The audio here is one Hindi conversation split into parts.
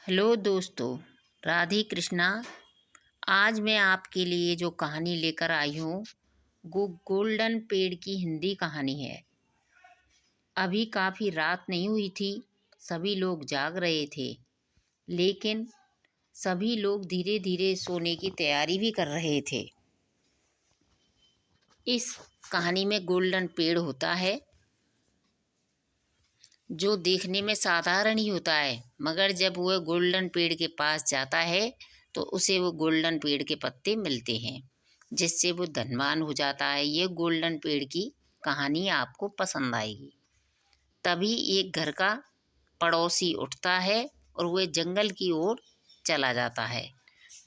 हेलो दोस्तों, राधे कृष्णा। आज मैं आपके लिए जो कहानी लेकर आई हूँ वो गोल्डन पेड़ की हिंदी कहानी है। अभी काफ़ी रात नहीं हुई थी, सभी लोग जाग रहे थे, लेकिन सभी लोग धीरे धीरे सोने की तैयारी भी कर रहे थे। इस कहानी में गोल्डन पेड़ होता है जो देखने में साधारण ही होता है, मगर जब वह गोल्डन पेड़ के पास जाता है तो उसे वो गोल्डन पेड़ के पत्ते मिलते हैं, जिससे वो धनवान हो जाता है। ये गोल्डन पेड़ की कहानी आपको पसंद आएगी। तभी एक घर का पड़ोसी उठता है और वह जंगल की ओर चला जाता है।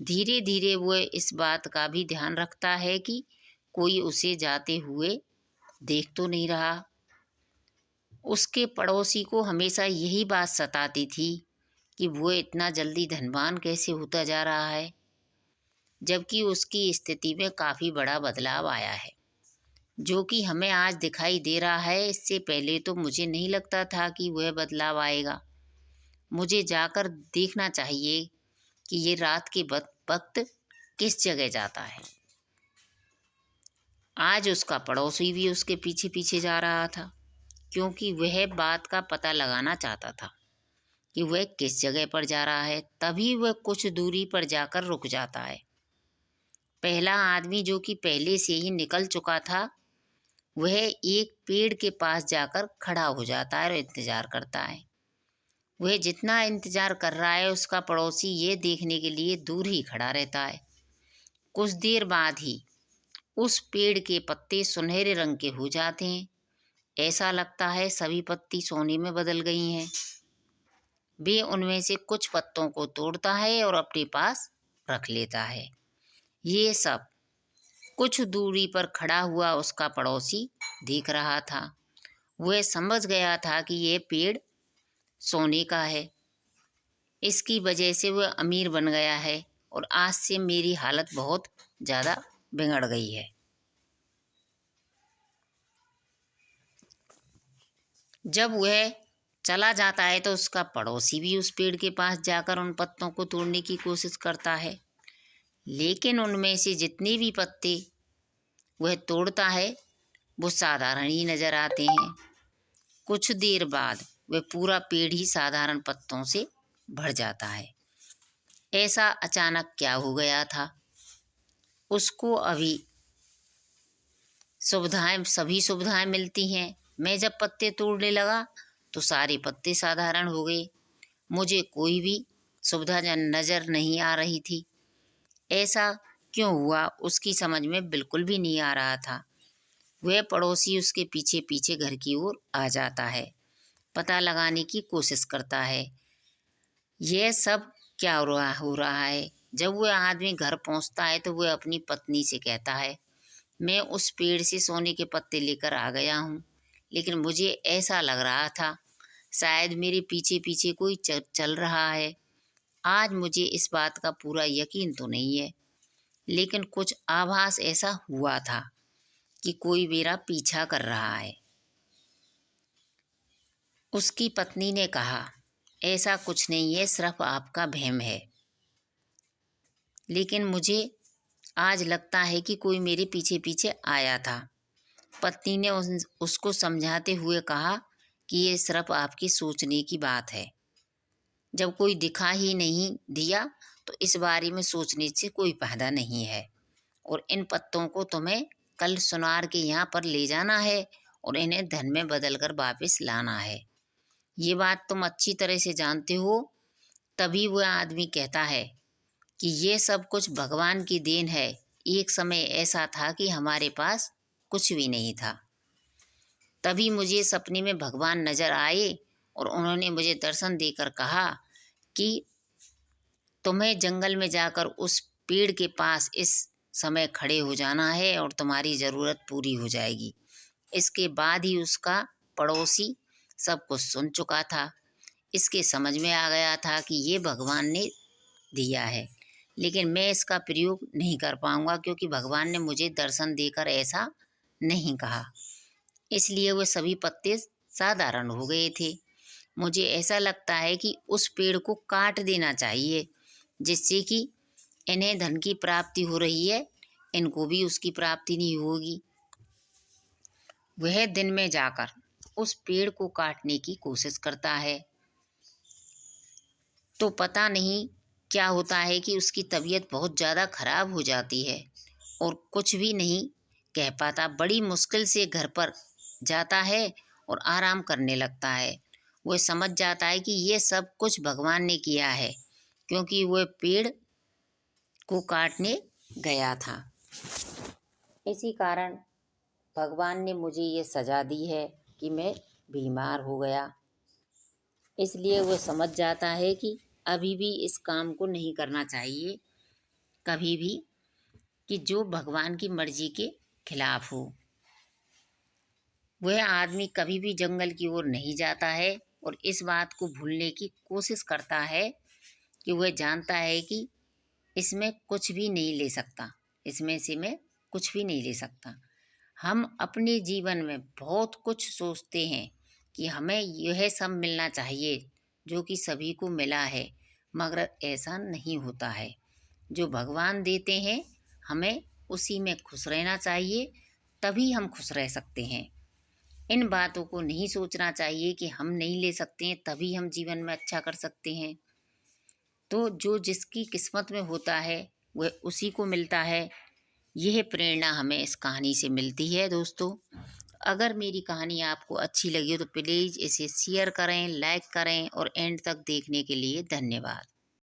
धीरे धीरे वह इस बात का भी ध्यान रखता है कि कोई उसे जाते हुए देख तो नहीं रहा। उसके पड़ोसी को हमेशा यही बात सताती थी कि वो इतना जल्दी धनवान कैसे होता जा रहा है, जबकि उसकी स्थिति में काफ़ी बड़ा बदलाव आया है, जो कि हमें आज दिखाई दे रहा है। इससे पहले तो मुझे नहीं लगता था कि वह बदलाव आएगा। मुझे जाकर देखना चाहिए कि ये रात के वक्त किस जगह जाता है। आज उसका पड़ोसी भी उसके पीछे पीछे जा रहा था, क्योंकि वह बात का पता लगाना चाहता था कि वह किस जगह पर जा रहा है। तभी वह कुछ दूरी पर जाकर रुक जाता है। पहला आदमी, जो कि पहले से ही निकल चुका था, वह एक पेड़ के पास जाकर खड़ा हो जाता है और इंतजार करता है। वह जितना इंतजार कर रहा है, उसका पड़ोसी ये देखने के लिए दूर ही खड़ा रहता है। कुछ देर बाद ही उस पेड़ के पत्ते सुनहरे रंग के हो जाते हैं। ऐसा लगता है सभी पत्ती सोने में बदल गई हैं। वे उनमें से कुछ पत्तों को तोड़ता है और अपने पास रख लेता है। ये सब कुछ दूरी पर खड़ा हुआ उसका पड़ोसी देख रहा था। वह समझ गया था कि यह पेड़ सोने का है। इसकी वजह से वह अमीर बन गया है और आज से मेरी हालत बहुत ज़्यादा बिगड़ गई है। जब वह चला जाता है तो उसका पड़ोसी भी उस पेड़ के पास जाकर उन पत्तों को तोड़ने की कोशिश करता है, लेकिन उनमें से जितने भी पत्ते वह तोड़ता है वो साधारण ही नजर आते हैं। कुछ देर बाद वह पूरा पेड़ ही साधारण पत्तों से भर जाता है। ऐसा अचानक क्या हो गया था? उसको अभी सभी सुविधाएं मिलती हैं। मैं जब पत्ते तोड़ने लगा तो सारे पत्ते साधारण हो गए। मुझे कोई भी सुविधा नज़र नहीं आ रही थी। ऐसा क्यों हुआ, उसकी समझ में बिल्कुल भी नहीं आ रहा था। वह पड़ोसी उसके पीछे पीछे घर की ओर आ जाता है, पता लगाने की कोशिश करता है यह सब क्या हो रहा है। जब वह आदमी घर पहुंचता है तो वह अपनी पत्नी से कहता है, मैं उस पेड़ से सोने के पत्ते लेकर आ गया हूँ, लेकिन मुझे ऐसा लग रहा था शायद मेरे पीछे पीछे कोई चल रहा है। आज मुझे इस बात का पूरा यकीन तो नहीं है, लेकिन कुछ आभास ऐसा हुआ था कि कोई मेरा पीछा कर रहा है। उसकी पत्नी ने कहा, ऐसा कुछ नहीं है, सिर्फ आपका वहम है, लेकिन मुझे आज लगता है कि कोई मेरे पीछे पीछे आया था। पत्नी ने उसको समझाते हुए कहा कि ये सिर्फ आपकी सोचने की बात है। जब कोई दिखा ही नहीं दिया तो इस बारे में सोचने से कोई फायदा नहीं है, और इन पत्तों को तुम्हें कल सुनार के यहाँ पर ले जाना है और इन्हें धन में बदल कर वापस लाना है। ये बात तुम अच्छी तरह से जानते हो। तभी वह आदमी कहता है कि ये सब कुछ भगवान की देन है। एक समय ऐसा था कि हमारे पास कुछ भी नहीं था। तभी मुझे सपने में भगवान नजर आए और उन्होंने मुझे दर्शन देकर कहा कि तुम्हें जंगल में जाकर उस पेड़ के पास इस समय खड़े हो जाना है और तुम्हारी ज़रूरत पूरी हो जाएगी। इसके बाद ही उसका पड़ोसी सब कुछ सुन चुका था। इसके समझ में आ गया था कि ये भगवान ने दिया है, लेकिन मैं इसका प्रयोग नहीं कर पाऊंगा, क्योंकि भगवान ने मुझे दर्शन देकर ऐसा नहीं कहा। इसलिए वे सभी पत्ते साधारण हो गए थे। मुझे ऐसा लगता है कि उस पेड़ को काट देना चाहिए, जिससे कि इन्हें धन की प्राप्ति हो रही है, इनको भी उसकी प्राप्ति नहीं होगी। वह दिन में जाकर उस पेड़ को काटने की कोशिश करता है, तो पता नहीं क्या होता है कि उसकी तबीयत बहुत ज़्यादा खराब हो जाती है और कुछ भी नहीं कह पाता। बड़ी मुश्किल से घर पर जाता है और आराम करने लगता है। वह समझ जाता है कि ये सब कुछ भगवान ने किया है, क्योंकि वह पेड़ को काटने गया था। इसी कारण भगवान ने मुझे ये सजा दी है कि मैं बीमार हो गया। इसलिए वह समझ जाता है कि अभी भी इस काम को नहीं करना चाहिए कभी भी, कि जो भगवान की मर्जी के खिलाफ हो। वह आदमी कभी भी जंगल की ओर नहीं जाता है और इस बात को भूलने की कोशिश करता है कि वह जानता है कि इसमें कुछ भी नहीं ले सकता, इसमें से मैं कुछ भी नहीं ले सकता। हम अपने जीवन में बहुत कुछ सोचते हैं कि हमें यह सब मिलना चाहिए जो कि सभी को मिला है, मगर ऐसा नहीं होता है। जो भगवान देते हैं हमें उसी में खुश रहना चाहिए, तभी हम खुश रह सकते हैं। इन बातों को नहीं सोचना चाहिए कि हम नहीं ले सकते हैं तभी हम जीवन में अच्छा कर सकते हैं। तो जो जिसकी किस्मत में होता है वह उसी को मिलता है। यह प्रेरणा हमें इस कहानी से मिलती है। दोस्तों, अगर मेरी कहानी आपको अच्छी लगी हो तो प्लीज़ इसे शेयर करें, लाइक करें और एंड तक देखने के लिए धन्यवाद।